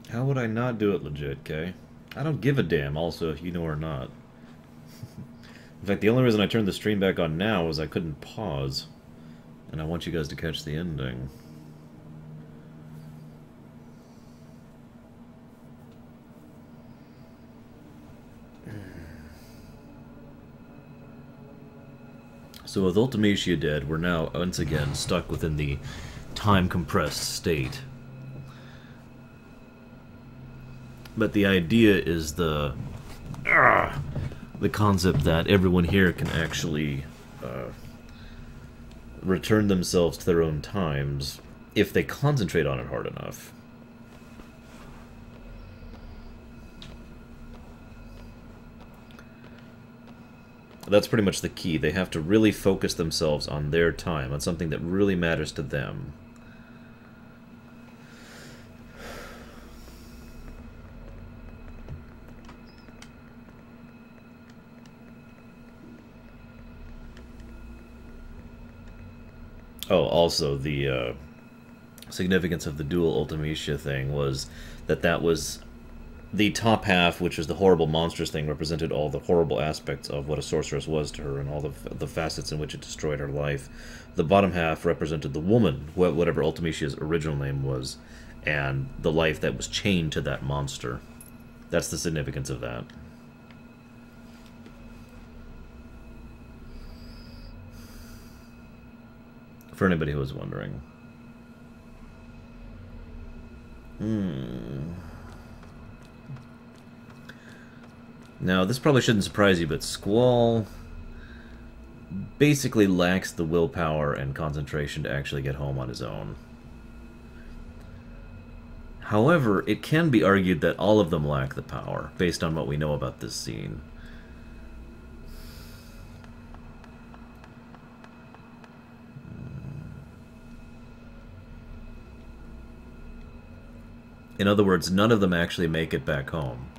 How would I not do it legit, Kay? I don't give a damn, also, if you know or not. In fact, the only reason I turned the stream back on now was I couldn't pause. And I want you guys to catch the ending. So with Ultimacia dead, we're now, once again, stuck within the time-compressed state. But the idea is the concept that everyone here can actually return themselves to their own times if they concentrate on it hard enough. That's pretty much the key. They have to really focus themselves on their time, on something that really matters to them. Oh, also, the significance of the dual Ultimacia thing was that that was the top half, which was the horrible monstrous thing, represented all the horrible aspects of what a sorceress was to her and all the facets in which it destroyed her life. The bottom half represented the woman, whatever Ultimacia's original name was, and the life that was chained to that monster. That's the significance of that. For anybody who was wondering. Now, this probably shouldn't surprise you, but Squall basically lacks the willpower and concentration to actually get home on his own. However, it can be argued that all of them lack the power, based on what we know about this scene. In other words, none of them actually make it back home.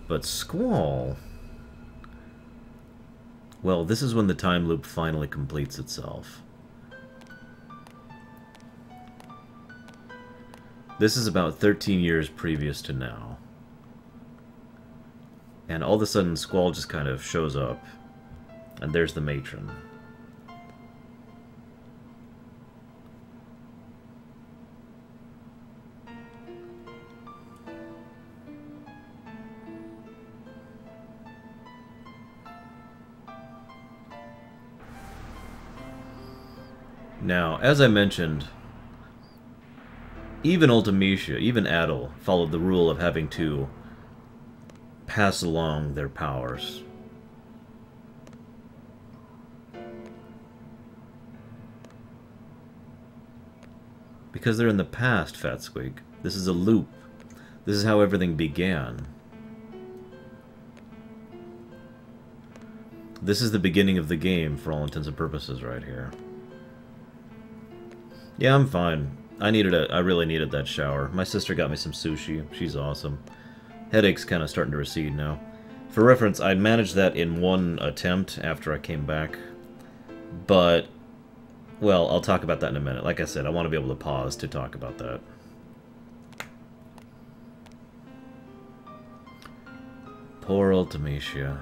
But Squall... well, this is when the time loop finally completes itself. This is about 13 years previous to now. And all of a sudden, Squall just kind of shows up. And there's the matron. Now, as I mentioned, even Ultimacia, even Adel, followed the rule of having to pass along their powers. Because they're in the past, Fat Squeak. This is a loop. This is how everything began. This is the beginning of the game, for all intents and purposes, right here. Yeah, I'm fine. I really needed that shower. My sister got me some sushi. She's awesome. Headache's kind of starting to recede now. For reference, I managed that in one attempt after I came back. But, well, I'll talk about that in a minute. Like I said, I want to be able to pause to talk about that. Poor Ultimacia.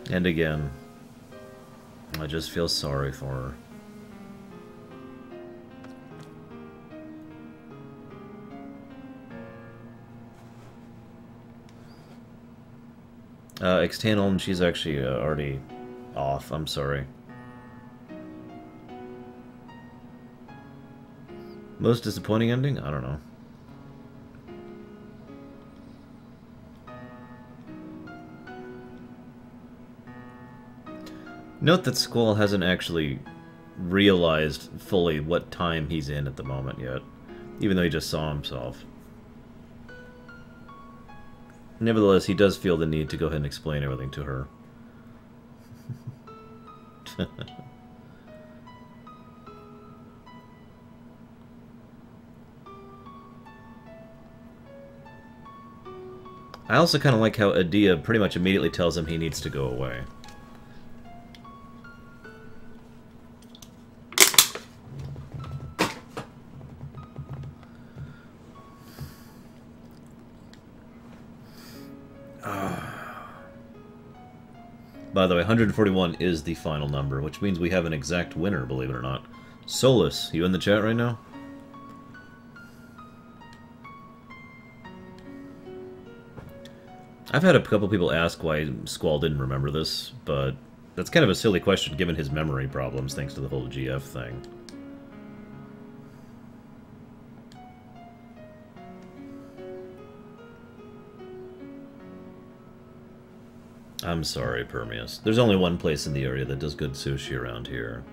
And again, I just feel sorry for her. External, and she's actually already off. I'm sorry. Most disappointing ending? I don't know. Note that Squall hasn't actually realized fully what time he's in at the moment yet, even though he just saw himself. Nevertheless, he does feel the need to go ahead and explain everything to her. I also kind of like how Adia pretty much immediately tells him he needs to go away. By the way, 141 is the final number, which means we have an exact winner, believe it or not. Solus, you in the chat right now? I've had a couple people ask why Squall didn't remember this, but that's kind of a silly question given his memory problems thanks to the whole GF thing. I'm sorry, Permeus. There's only one place in the area that does good sushi around here.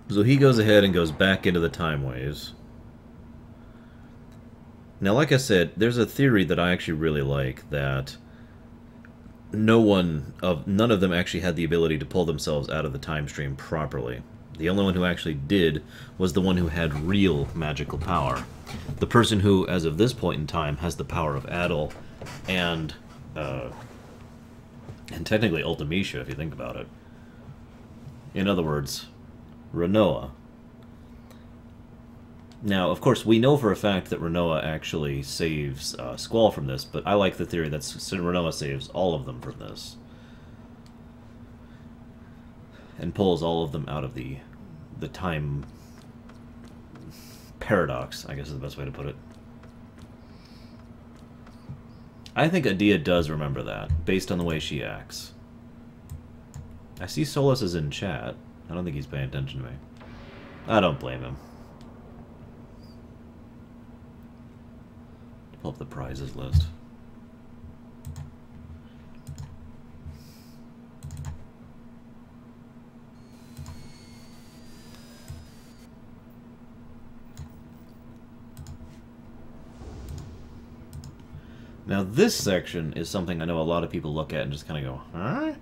So he goes ahead and goes back into the time waves. Now, like I said, there's a theory that I actually really like, that none of them actually had the ability to pull themselves out of the time stream properly. The only one who actually did was the one who had real magical power. The person who, as of this point in time, has the power of Adel and technically Ultimecia, if you think about it. In other words, Renoa. Now, of course, we know for a fact that Renoa actually saves Squall from this, but I like the theory that Renoa saves all of them from this. And pulls all of them out of the time paradox, I guess is the best way to put it. I think Adia does remember that, based on the way she acts. I see Solus is in chat. I don't think he's paying attention to me. I don't blame him. Pull up the prizes list. Now this section is something I know a lot of people look at and just kind of go, huh?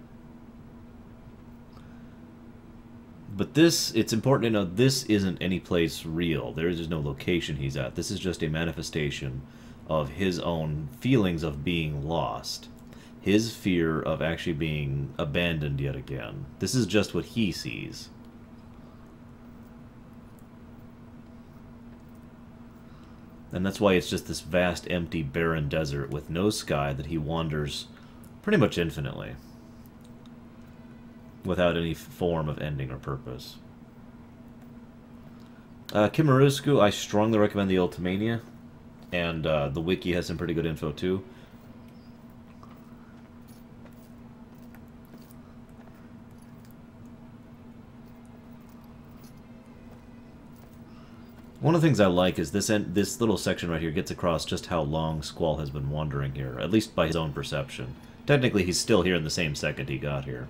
But this, it's important to know, this isn't any place real. There is just no location he's at. This is just a manifestation of his own feelings of being lost. His fear of actually being abandoned yet again. This is just what he sees. And that's why it's just this vast, empty, barren desert with no sky that he wanders pretty much infinitely. Without any form of ending or purpose. Kimarusku, I strongly recommend the Ultimania. And the wiki has some pretty good info too. One of the things I like is this little section right here gets across just how long Squall has been wandering here, at least by his own perception. Technically, he's still here in the same second he got here.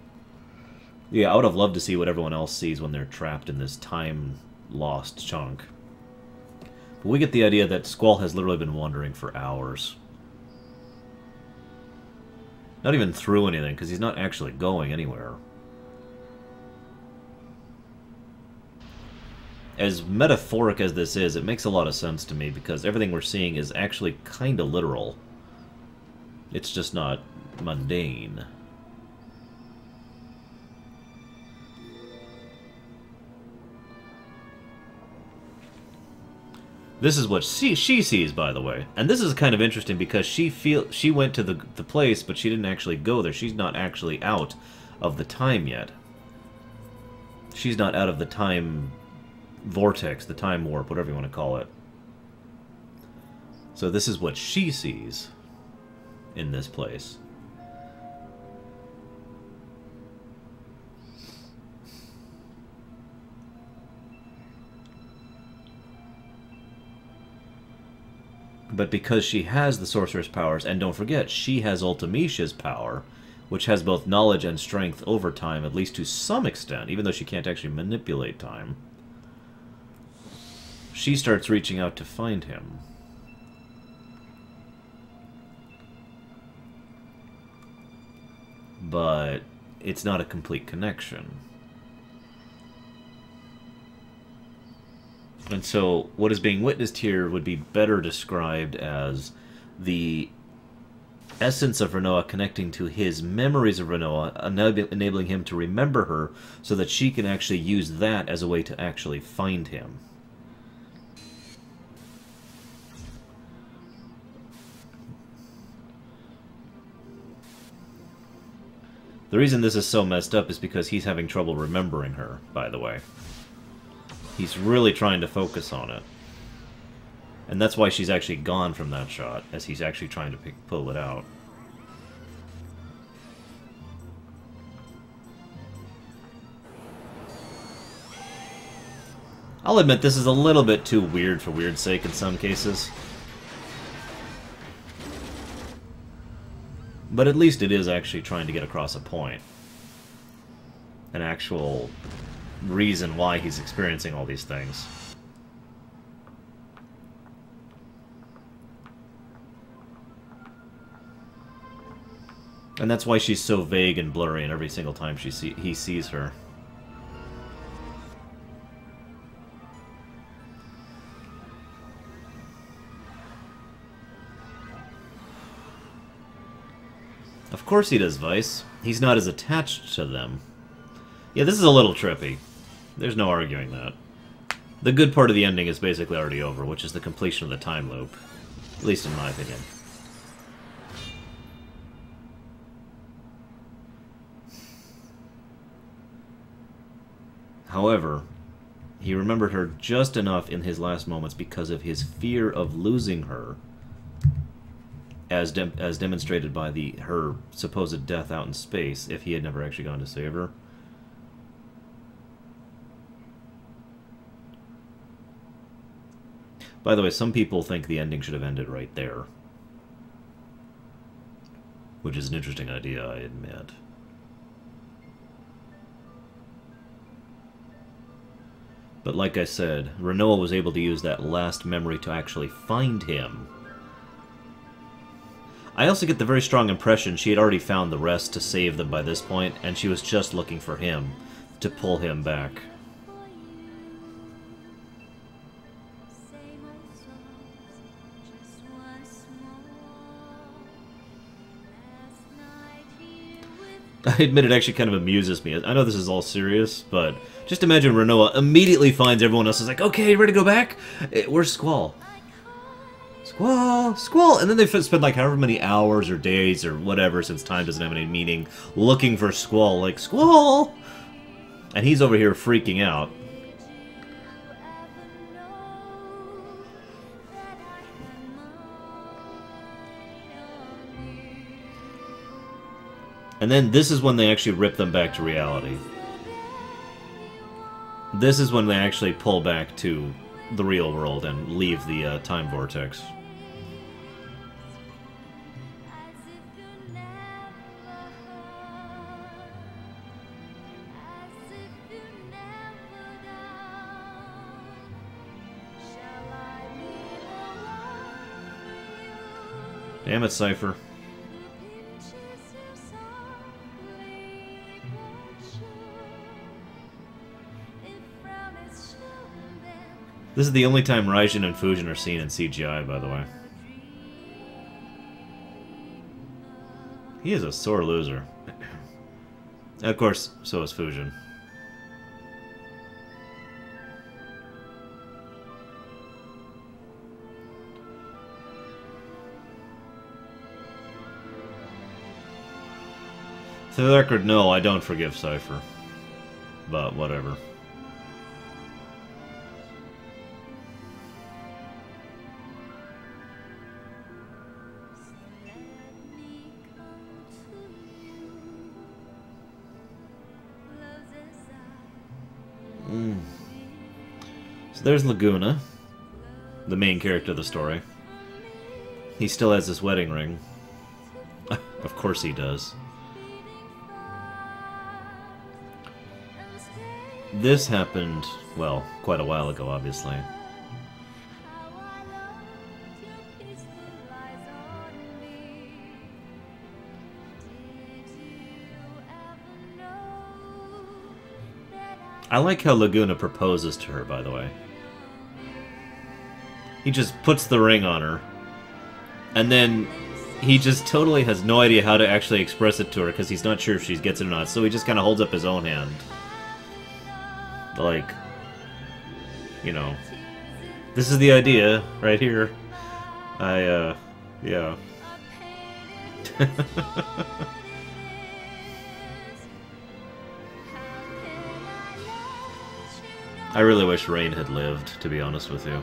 Yeah, I would have loved to see what everyone else sees when they're trapped in this time-lost chunk. But we get the idea that Squall has literally been wandering for hours. Not even through anything, because he's not actually going anywhere. As metaphoric as this is, it makes a lot of sense to me, because everything we're seeing is actually kind of literal. It's just not mundane. This is what she sees, by the way. And this is kind of interesting because she went to the place, but she didn't actually go there. She's not actually out of the time yet. She's not out of the time vortex, the time warp, whatever you want to call it. So this is what she sees in this place. But because she has the sorcerer's powers, and don't forget, she has Ultimecia's power, which has both knowledge and strength over time, at least to some extent, even though she can't actually manipulate time. She starts reaching out to find him. But it's not a complete connection. And so what is being witnessed here would be better described as the essence of Renoa connecting to his memories of Renoa, enabling him to remember her so that she can actually use that as a way to actually find him. The reason this is so messed up is because he's having trouble remembering her, by the way. He's really trying to focus on it. And that's why she's actually gone from that shot, as he's actually trying to pull it out. I'll admit this is a little bit too weird for weird's sake in some cases. But at least it is actually trying to get across a point. An actual reason why he's experiencing all these things. And that's why she's so vague and blurry, and every single time he sees her. Of course he does, Vice. He's not as attached to them. Yeah, this is a little trippy. There's no arguing that. The good part of the ending is basically already over, which is the completion of the time loop. At least in my opinion. However, he remembered her just enough in his last moments because of his fear of losing her, as demonstrated by her supposed death out in space, if he had never actually gone to save her. By the way, some people think the ending should have ended right there. Which is an interesting idea, I admit. But like I said, Renoa was able to use that last memory to actually find him. I also get the very strong impression she had already found the rest to save them by this point, and she was just looking for him to pull him back. I admit it actually kind of amuses me. I know this is all serious, but just imagine Renoa immediately finds everyone else is like, okay, ready to go back? Where's Squall? Squall! Squall! And then they spend like however many hours or days or whatever, since time doesn't have any meaning, looking for Squall. Like, Squall! And he's over here freaking out. And then this is when they actually rip them back to reality. This is when they actually pull back to the real world and leave the time vortex. Damn it, Cypher. This is the only time Raijin and Fujin are seen in CGI, by the way. He is a sore loser. Of course, so is Fujin. For the record, no, I don't forgive Cypher. But whatever. So there's Laguna, the main character of the story. He still has his wedding ring. Of course he does. This happened, well, quite a while ago, obviously. I like how Laguna proposes to her, by the way. He just puts the ring on her. And then he just totally has no idea how to actually express it to her because he's not sure if she gets it or not. So he just kind of holds up his own hand. Like, you know, this is the idea right here. Yeah. I really wish Rain had lived, to be honest with you.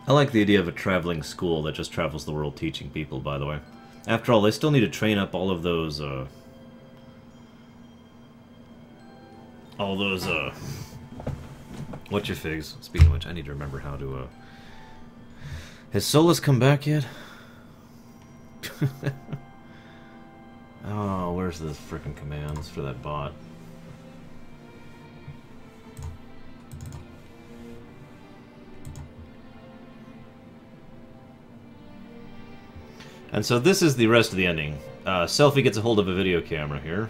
I like the idea of a traveling school that just travels the world teaching people, by the way. After all, they still need to train up all those, whatcha-figs. Speaking of which, I need to remember how to, Has Solus come back yet? Oh, where's the frickin' commands for that bot? And so this is the rest of the ending. Selphie gets a hold of a video camera here.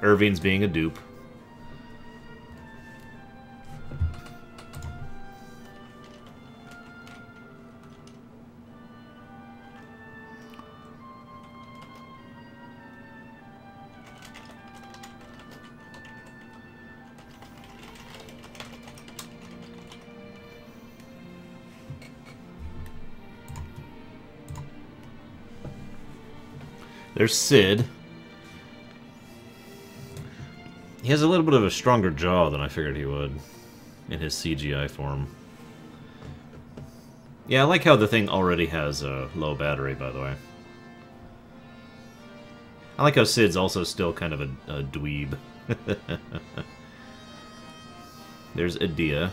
Irving's being a dupe. There's Sid. He has a little bit of a stronger jaw than I figured he would in his CGI form. Yeah, I like how the thing already has a low battery, by the way. I like how Sid's also still kind of a dweeb. There's Adia.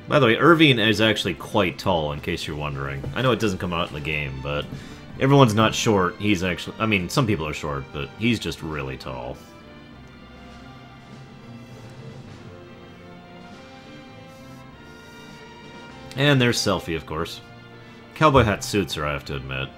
By the way, Irving is actually quite tall, in case you're wondering. I know it doesn't come out in the game, but everyone's not short. He's actually... I mean, some people are short, but he's just really tall. And there's Selphie, of course. Cowboy hat suits her, I have to admit.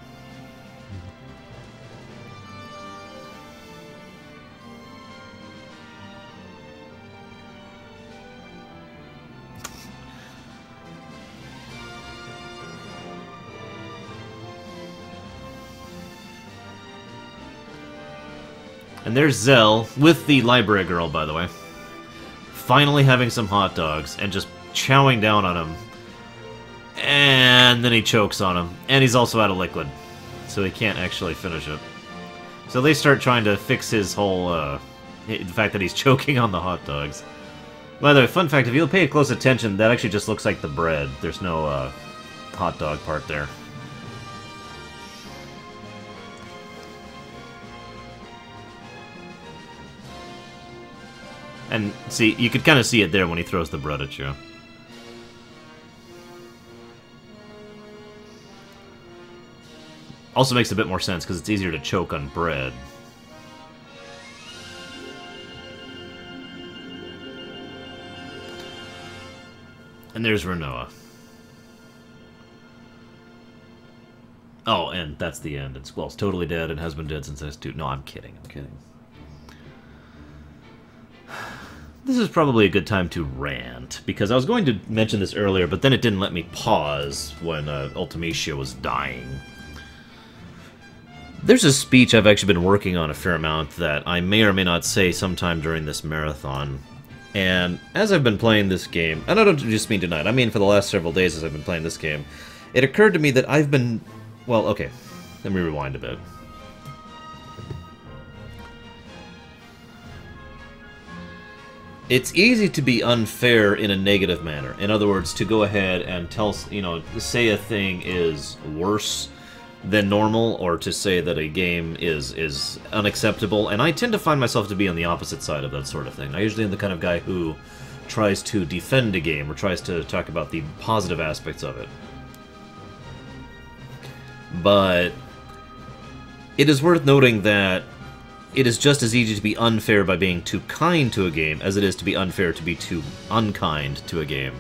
And there's Zell, with the library girl, by the way. Finally having some hot dogs, and just chowing down on him. And then he chokes on him. And he's also out of liquid. So he can't actually finish it. So they start trying to fix his whole, the fact that he's choking on the hot dogs. By the way, fun fact, if you'll pay close attention, that actually just looks like the bread. There's no, hot dog part there. And see, you could kind of see it there when he throws the bread at you. Also makes a bit more sense because it's easier to choke on bread. And there's Renoa. Oh, and that's the end. And Squall's totally dead and has been dead since S2. No, I'm kidding. I'm kidding. This is probably a good time to rant, because I was going to mention this earlier, but then it didn't let me pause when Ultimecia was dying. There's a speech I've actually been working on a fair amount that I may or may not say sometime during this marathon. And as I've been playing this game, and I don't just mean tonight, I mean for the last several days as I've been playing this game, it occurred to me that I've been... Well, okay, let me rewind a bit. It's easy to be unfair in a negative manner. In other words, to go ahead and tell, you know, say a thing is worse than normal, or to say that a game is unacceptable, and I tend to find myself to be on the opposite side of that sort of thing. I usually am the kind of guy who tries to defend a game, or tries to talk about the positive aspects of it. But it is worth noting that it is just as easy to be unfair by being too kind to a game as it is to be unfair to be too unkind to a game.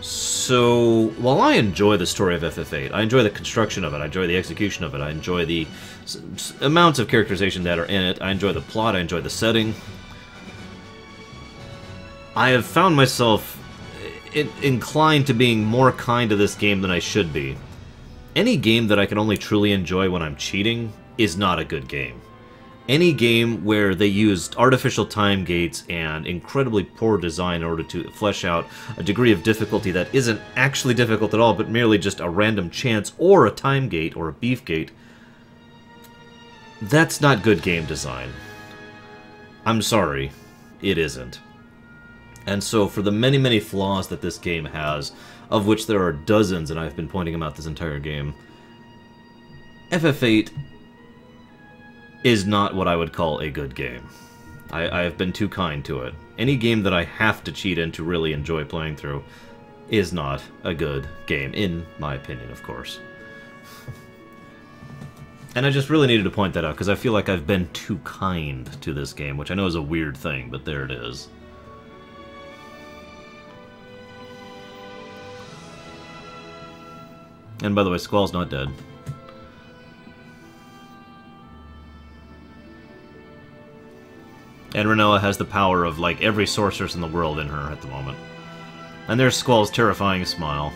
So, while I enjoy the story of FF8, I enjoy the construction of it, I enjoy the execution of it, I enjoy the amounts of characterization that are in it, I enjoy the plot, I enjoy the setting, I have found myself inclined to being more kind to this game than I should be. Any game that I can only truly enjoy when I'm cheating is not a good game. Any game where they used artificial time gates and incredibly poor design in order to flesh out a degree of difficulty that isn't actually difficult at all, but merely just a random chance or a time gate or a beef gate, that's not good game design. I'm sorry, it isn't. And so for the many, many flaws that this game has, of which there are dozens, and I've been pointing them out this entire game, FF8 is not what I would call a good game. I have been too kind to it. Any game that I have to cheat in to really enjoy playing through is not a good game, in my opinion, of course. And I just really needed to point that out, because I feel like I've been too kind to this game, which I know is a weird thing, but there it is. And by the way, Squall's not dead. And Renoa has the power of, like, every sorceress in the world in her at the moment. And there's Squall's terrifying smile.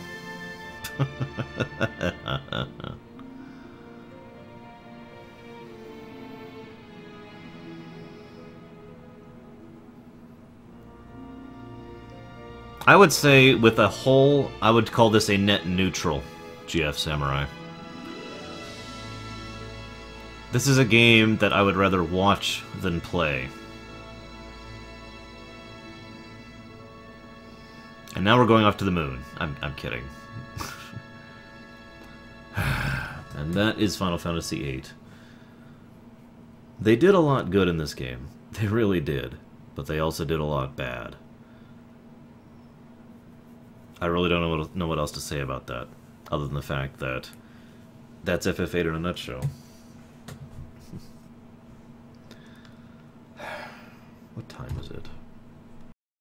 I would say, with a whole, I would call this a net neutral GF Samurai. This is a game that I would rather watch than play. And now we're going off to the moon. I'm kidding. And that is Final Fantasy VIII. They did a lot good in this game. They really did. But they also did a lot bad. I really don't know what else to say about that, other than the fact that that's FF8 in a nutshell.